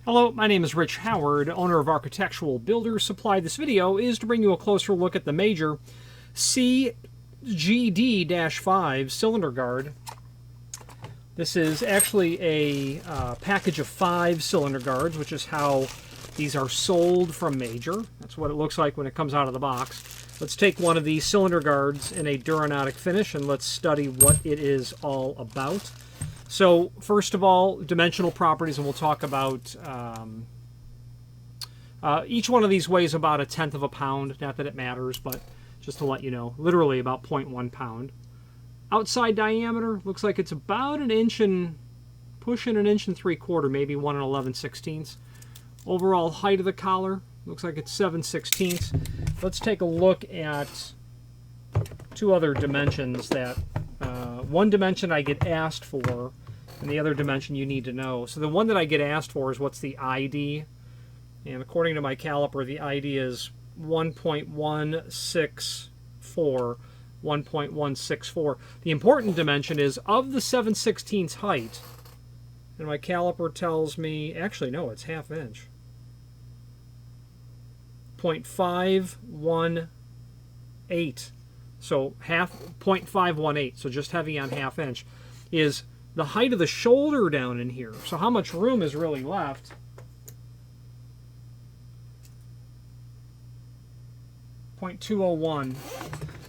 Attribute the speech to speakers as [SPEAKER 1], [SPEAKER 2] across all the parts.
[SPEAKER 1] Hello, my name is Rich Howard, owner of Architectural Builders Supply. This video is to bring you a closer look at the major CGD-5 cylinder guard. This is actually a package of 5 cylinder guards, which is how these are sold from Major. That's what it looks like when it comes out of the box. Let's take one of these cylinder guards in a Duranodic finish and let's study what it is all about. So first of all, dimensional properties, and we'll talk about each one of these weighs about 1/10 of a pound. Not that it matters, but just to let you know, literally about 0.1 pound. Outside diameter looks like it's about 1 inch and pushing 1 3/4 inches, maybe 1 11/16. Overall height of the collar looks like it's 7/16. Let's take a look at 2 other dimensions that one dimension I get asked for, and the other dimension you need to know. So the one that I get asked for is what's the ID, and according to my caliper, the ID is 1.164. 1.164. The important dimension is of the 7/16 height, and my caliper tells me, actually no, it's ½ inch. 0.518. So 0.518, so just heavy on ½ inch, is the height of the shoulder down in here. So how much room is really left? .201.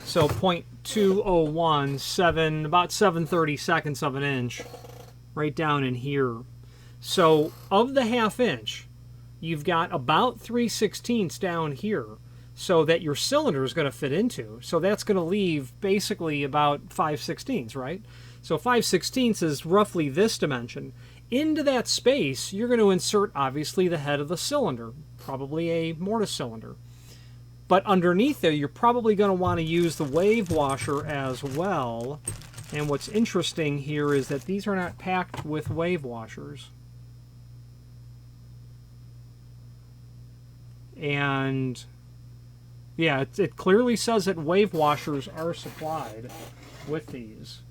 [SPEAKER 1] So 0.201, about 7/32 of an inch, right down in here. So of the ½ inch, you've got about 3/16 down here, so that your cylinder is going to fit into. So that's going to leave basically about 5/16, right? So 5/16 is roughly this dimension. Into that space, you're going to insert, obviously, the head of the cylinder, probably a mortise cylinder. But underneath there, you're probably going to want to use the wave washer as well. And what's interesting here is that these are not packed with wave washers. And yeah, it clearly says that wave washers are supplied with these.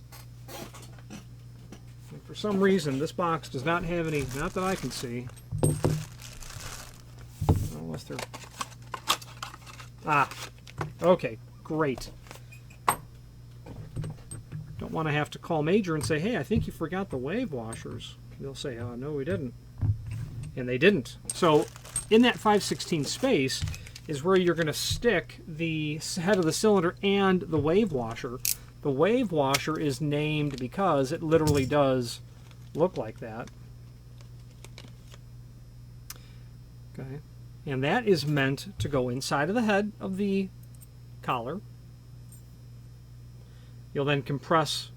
[SPEAKER 1] And for some reason, this box does not have any, not that I can see. Unless they're... Ah, okay, great. Don't want to have to call Major and say, hey, I think you forgot the wave washers. They'll say, oh, no, we didn't. And they didn't. So in that 5/16 space is where you're going to stick the head of the cylinder and the wave washer. The wave washer is named because it literally does look like that. Okay. And that is meant to go inside of the head of the collar. You'll then compress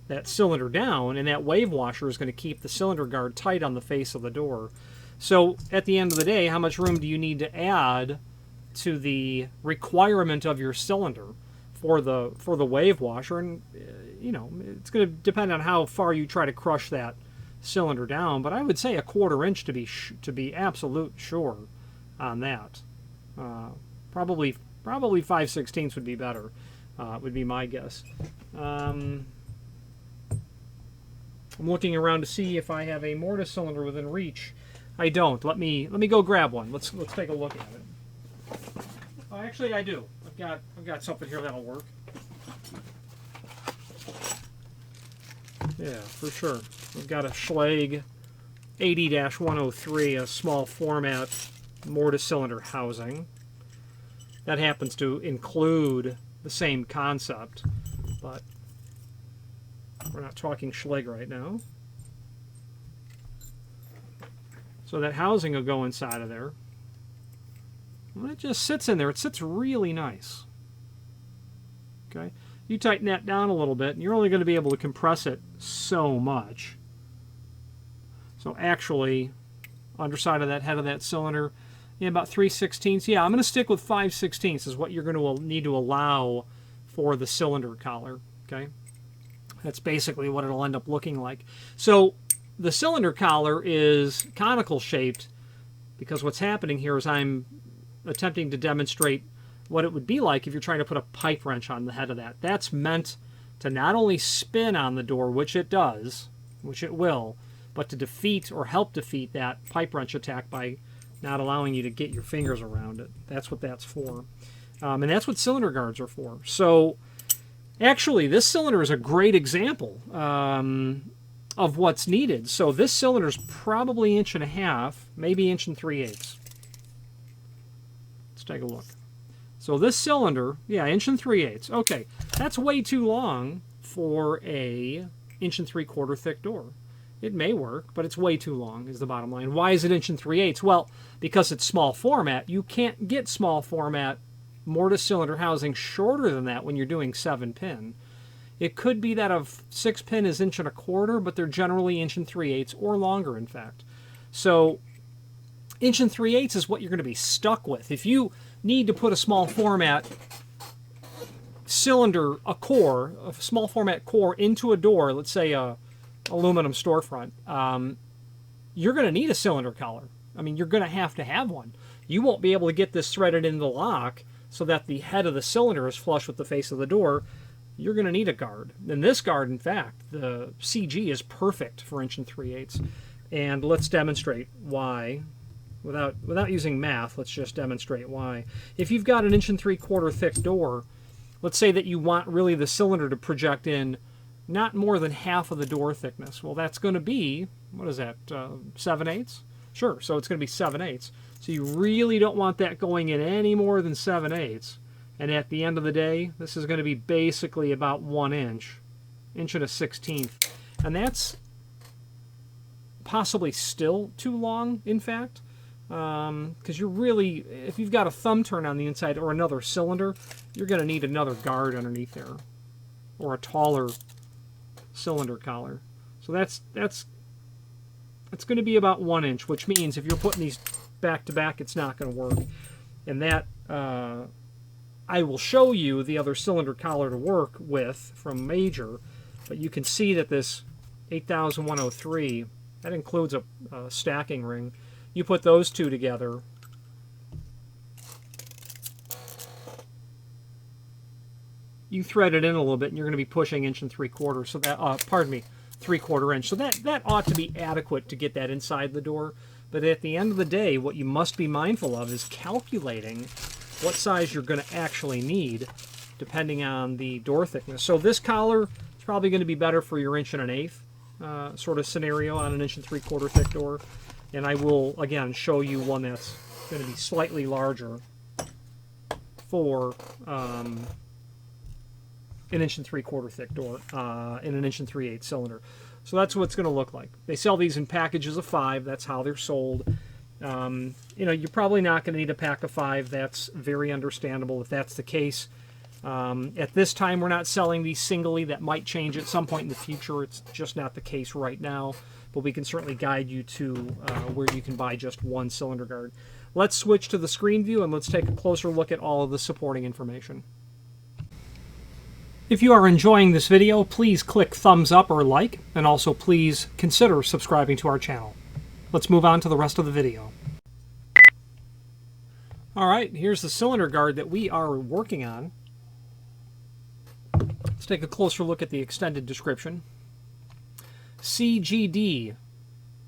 [SPEAKER 1] that cylinder down, and that wave washer is going to keep the cylinder guard tight on the face of the door. So at the end of the day, how much room do you need to add to the requirement of your cylinder for the wave washer? And you know, it's going to depend on how far you try to crush that cylinder down, but I would say 1/4 inch to be absolute sure on that. Probably 5/16 would be better. Would be my guess. I'm looking around to see if I have a mortise cylinder within reach. I don't. Let me go grab one. Let's take a look at it. Oh, actually, I do. I've got something here that'll work. Yeah, for sure. I've got a Schlage 80-103, a small format mortise cylinder housing. That happens to include the same concept, but we're not talking Schlage right now. So that housing will go inside of there. And it just sits in there. It sits really nice. Okay, you tighten that down a little bit, and you're only going to be able to compress it so much. So actually, underside of that head of that cylinder, yeah, about 3/16. Yeah, I'm going to stick with 5/16 is what you're going to need to allow for the cylinder collar. Okay, that's basically what it'll end up looking like. So the cylinder collar is conical shaped because what's happening here is I'm attempting to demonstrate what it would be like if you're trying to put a pipe wrench on the head of that. That's meant to not only spin on the door, which it does, which it will, but to defeat or help defeat that pipe wrench attack by not allowing you to get your fingers around it. That's what that's for. And that's what cylinder guards are for. So actually, this cylinder is a great example of what's needed. So this cylinder is probably 1.5 inches, maybe 1 3/8. Let's take a look. So this cylinder, yeah, 1 3/8. Okay, that's way too long for a 1 3/4 thick door. It may work, but it's way too long is the bottom line. Why is it 1 3/8? Well, because it's small format. You can't get small format mortise cylinder housing shorter than that when you're doing 7-pin. It could be that a 6-pin is 1 1/4, but they're generally 1 3/8 or longer, in fact. So 1 3/8 is what you're going to be stuck with. If you need to put a small format cylinder, a small format core into a door, let's say a aluminum storefront, you're going to need a cylinder collar. I mean, you're going to have one. You won't be able to get this threaded into the lock so that the head of the cylinder is flush with the face of the door. You're going to need a guard. And this guard, in fact, the CG is perfect for 1 3/8. And let's demonstrate why. Without using math, let's just demonstrate why. If you've got an 1 3/4 thick door, let's say that you want really the cylinder to project in not more than half of the door thickness. Well, that's going to be, what is that, 7/8? Sure, so it's going to be 7/8. So you really don't want that going in any more than 7/8. And at the end of the day, this is going to be basically about 1 inch, 1 1/16. And that's possibly still too long, in fact, because you're really, if you've got a thumb turn on the inside or another cylinder, you're going to need another guard underneath there, or a taller cylinder collar. So that's going to be about 1 inch, which means if you're putting these back to back, it's not going to work. And that I will show you the other cylinder collar to work with from Major, but you can see that this 8103, that includes a stacking ring. You put those two together, you thread it in a little bit, and you're going to be pushing 1 3/4. So that, pardon me, 3/4 inch. So that ought to be adequate to get that inside the door. But at the end of the day, what you must be mindful of is calculating what size you're going to actually need, depending on the door thickness. So this collar is probably going to be better for your 1 1/8 sort of scenario on an 1 3/4 thick door. And I will, again, show you one that's going to be slightly larger for an 1 3/4 thick door in an 1 3/8 cylinder. So that's what it's going to look like. They sell these in packages of 5. That's how they're sold. You know, you're probably not going to need a pack of 5. That's very understandable if that's the case. At this time, we're not selling these singly. That might change at some point in the future. It's just not the case right now. But we can certainly guide you to where you can buy just one cylinder guard. Let's switch to the screen view and let's take a closer look at all of the supporting information. If you are enjoying this video, please click thumbs up or like, and also please consider subscribing to our channel. Let's move on to the rest of the video. Alright, here's the cylinder guard that we are working on. Let's take a closer look at the extended description. CGD,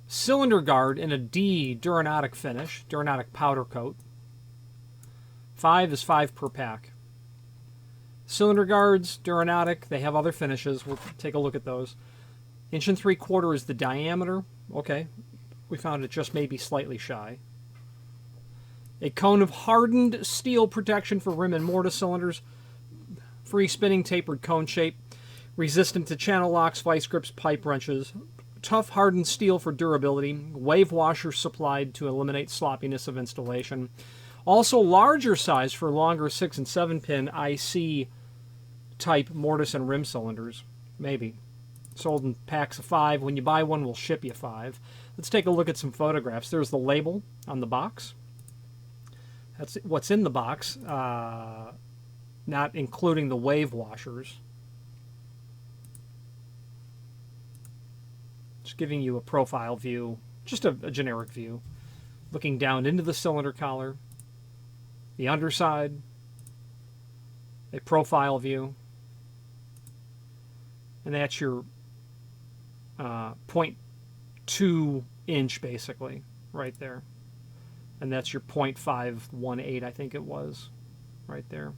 [SPEAKER 1] cylinder guard in a D Duranodic finish, Duranodic powder coat. 5 is 5 per pack. Cylinder guards, Duranodic, they have other finishes. We'll take a look at those. 1 3/4 is the diameter. Okay, we found it just maybe slightly shy. A cone of hardened steel protection for rim and mortise cylinders. Free spinning tapered cone shape. Resistant to channel locks, vice grips, pipe wrenches. Tough hardened steel for durability. Wave washers supplied to eliminate sloppiness of installation. Also larger size for longer 6 and 7 pin IC type mortise and rim cylinders. Maybe. Sold in packs of 5. When you buy one, we'll ship you 5. Let's take a look at some photographs. There's the label on the box. That's what's in the box, not including the wave washers. Just giving you a profile view, just a generic view. Looking down into the cylinder collar, the underside, a profile view, and that's your 0.2 2" basically, right there. And that's your 0.518, I think it was, right there.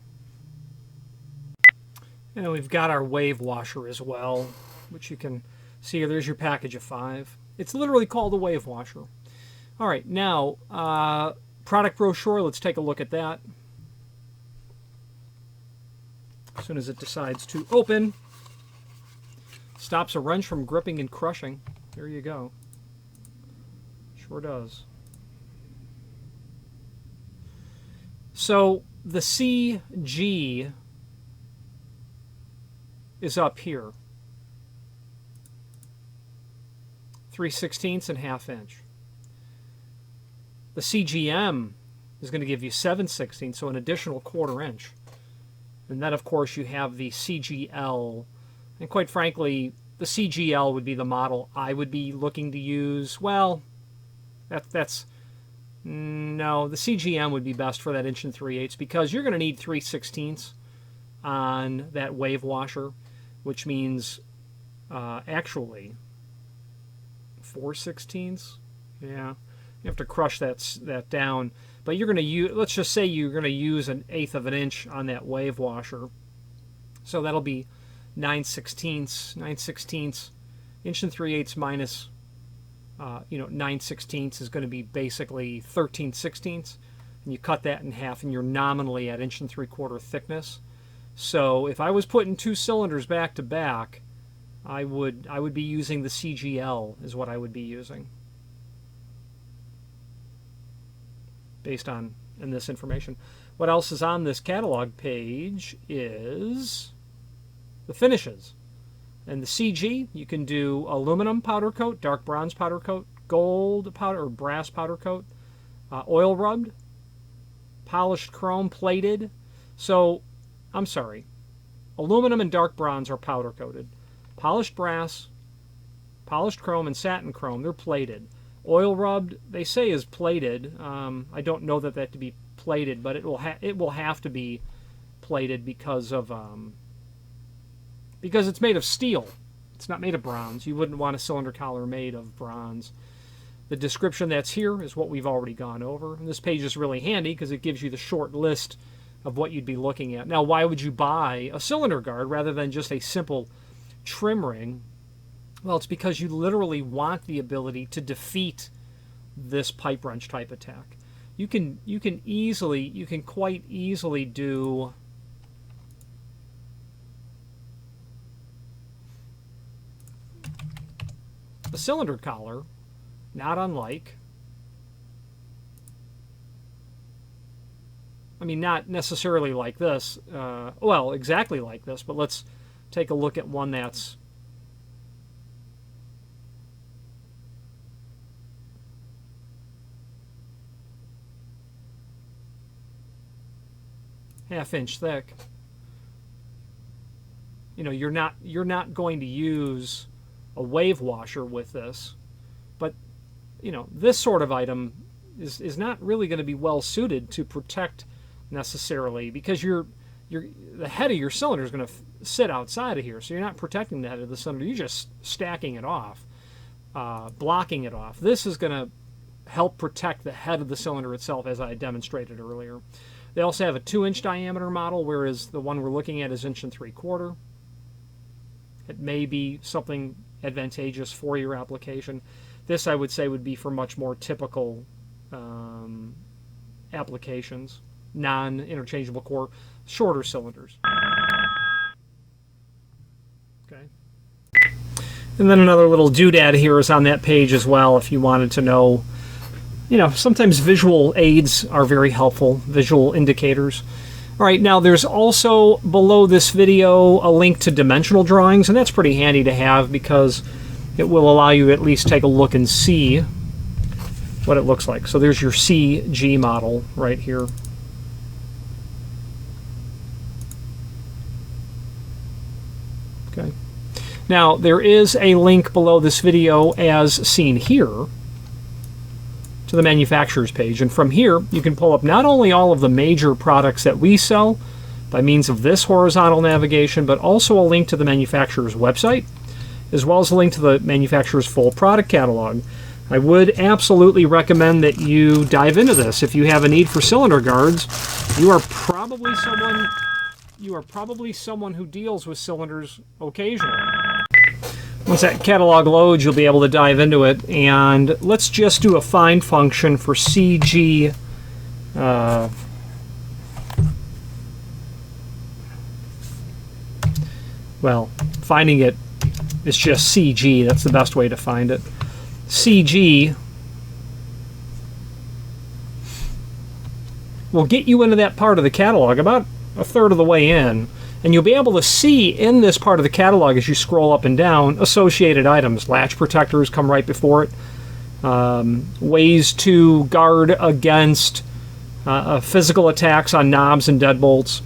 [SPEAKER 1] And then we've got our wave washer as well, which you can see here. There's your package of 5. It's literally called a wave washer. All right, now, product brochure, let's take a look at that. As soon as it decides to open, stops a wrench from gripping and crushing. There you go. Sure does. So the CG is up here. 3/16 and 1/2 inch. The CGM is going to give you 7/16, so an additional 1/4 inch. And then, of course, you have the CGL. And quite frankly, the CGL would be the model I would be looking to use. Well, no, the CGM would be best for that 1 3/8 because you're going to need 3/16 on that wave washer, which means actually 4/16. Yeah, you have to crush that down. But you're going to use, let's just say you're going to use 1/8 of an inch on that wave washer. So that'll be 9/16. 9/16, 1 3/8 minus 9/16 is going to be basically 13/16. And you cut that in half, and you're nominally at 1 3/4 thickness. So if I was putting 2 cylinders back to back, I would be using the CGL is what I would be using based on this information. What else is on this catalog page is the finishes. And the CG, you can do aluminum powder coat, dark bronze powder coat, gold powder or brass powder coat, oil rubbed, polished chrome, plated. So, I'm sorry, aluminum and dark bronze are powder coated. Polished brass, polished chrome, and satin chrome, they're plated. Oil rubbed, they say is plated. I don't know that to be plated, but it will have to be plated because it's made of steel. It's not made of bronze. You wouldn't want a cylinder collar made of bronze. The description that's here is what we've already gone over. And this page is really handy because it gives you the short list of what you'd be looking at. Now, why would you buy a cylinder guard rather than just a simple trim ring? Well, it's because you literally want the ability to defeat this pipe wrench type attack. You can quite easily do a cylinder collar, not unlike, I mean, not necessarily like this, well, exactly like this, but let's take a look at one that's half-inch thick. You know, you're not going to use a wave washer with this, but you know, this sort of item is not really going to be well suited to protect necessarily, because the head of your cylinder is going to sit outside of here, so you're not protecting the head of the cylinder. You're just stacking it off, blocking it off. This is going to help protect the head of the cylinder itself, as I demonstrated earlier. They also have a 2-inch diameter model, whereas the one we're looking at is 1 3/4. It may be something advantageous for your application. This, I would say, would be for much more typical applications, non-interchangeable core, shorter cylinders. Okay. And then another little doodad here is on that page as well, if you wanted to know. You know, sometimes visual aids are very helpful, visual indicators. All right, now there's also below this video a link to dimensional drawings, and that's pretty handy to have because it will allow you to at least take a look and see what it looks like. So there's your CG model right here. Okay. Now, there is a link below this video as seen here to the manufacturer's page, and from here you can pull up not only all of the major products that we sell by means of this horizontal navigation, but also a link to the manufacturer's website, as well as a link to the manufacturer's full product catalog. I would absolutely recommend that you dive into this. If you have a need for cylinder guards, you are probably someone who deals with cylinders occasionally. Once that catalog loads, you'll be able to dive into it. And let's just do a find function for CG. Well, finding it is just CG. That's the best way to find it. CG will get you into that part of the catalog about a third of the way in, and you'll be able to see in this part of the catalog as you scroll up and down associated items. Latch protectors come right before it. Ways to guard against physical attacks on knobs and deadbolts.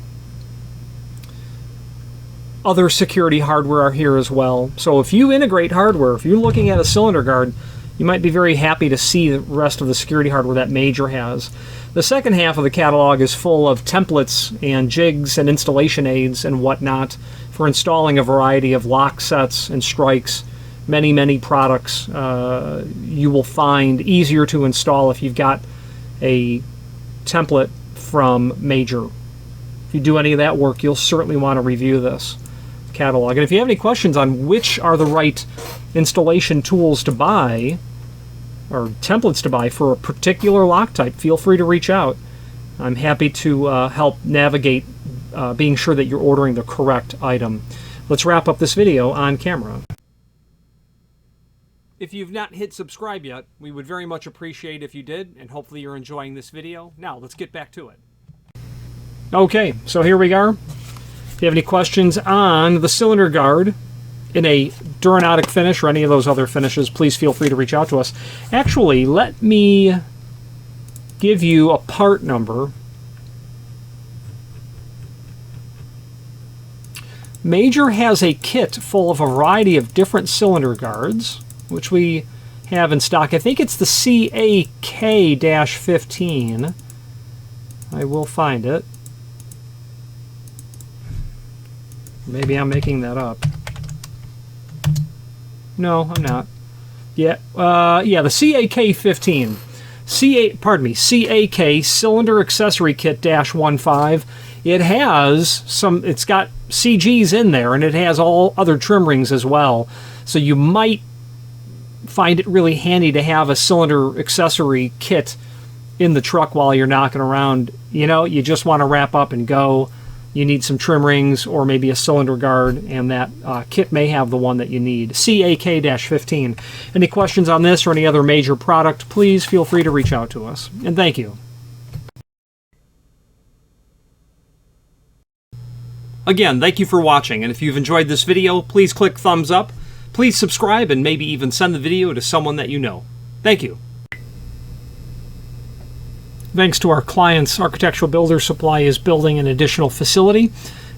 [SPEAKER 1] Other security hardware are here as well. So if you integrate hardware, if you're looking at a cylinder guard, you might be very happy to see the rest of the security hardware that Major has. The second half of the catalog is full of templates and jigs and installation aids and whatnot for installing a variety of lock sets and strikes. Many, many products you will find easier to install if you've got a template from Major. If you do any of that work, you'll certainly want to review this catalog. And if you have any questions on which are the right installation tools to buy or templates to buy for a particular lock type, feel free to reach out. I'm happy to help navigate being sure that you're ordering the correct item. Let's wrap up this video on camera. If you've not hit subscribe yet, we would very much appreciate if you did, and hopefully you're enjoying this video. Now, let's get back to it. Okay, so here we are. If you have any questions on the cylinder guard in a Duranodic finish or any of those other finishes, please feel free to reach out to us. Actually, let me give you a part number. Major has a kit full of a variety of different cylinder guards, which we have in stock. I think it's the CAK-15. I will find it. Maybe I'm making that up. No, I'm not. Yeah, the CAK-15. CAK Cylinder Accessory Kit -15. It has it's got CGs in there, and it has all other trim rings as well. So you might find it really handy to have a cylinder accessory kit in the truck while you're knocking around. You know, you just want to wrap up and go. You need some trim rings or maybe a cylinder guard, and that kit may have the one that you need. CAK-15. Any questions on this or any other Major product, please feel free to reach out to us. And thank you. Again, thank you for watching, and if you've enjoyed this video, please click thumbs up, please subscribe, and maybe even send the video to someone that you know. Thank you. Thanks to our clients, Architectural Builder Supply is building an additional facility,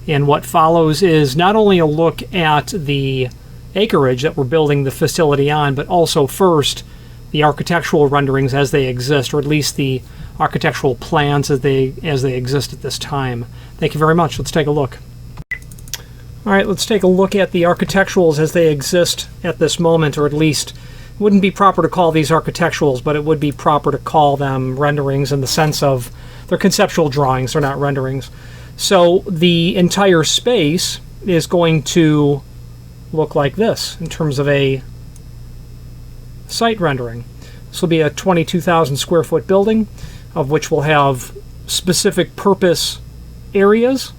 [SPEAKER 1] and what follows is not only a look at the acreage that we're building the facility on, but also first the architectural renderings as they exist, or at least the architectural plans as they exist at this time. Thank you very much. Let's take a look. All right, let's take a look at the architecturals as they exist at this moment, or at least it wouldn't be proper to call these architecturals, but it would be proper to call them renderings in the sense of they're conceptual drawings, they're not renderings. So the entire space is going to look like this in terms of a site rendering. This will be a 22,000 square foot building, of which we'll have specific purpose areas.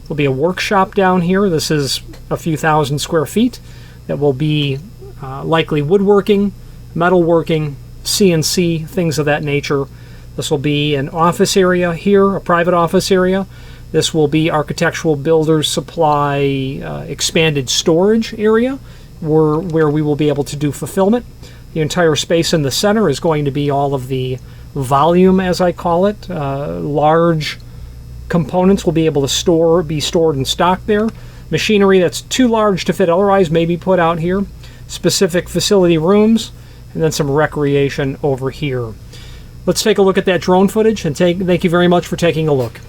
[SPEAKER 1] There'll be a workshop down here. This is a few thousand square feet that will be likely woodworking, metalworking, CNC, things of that nature. This will be an office area here, a private office area. This will be Architectural Builders Supply expanded storage area where we will be able to do fulfillment. The entire space in the center is going to be all of the volume, as I call it. Large components will be able to be stored and stocked there. Machinery that's too large to fit otherwise may be put out here. Specific facility rooms, and then some recreation over here. Let's take a look at that drone footage, and thank you very much for taking a look.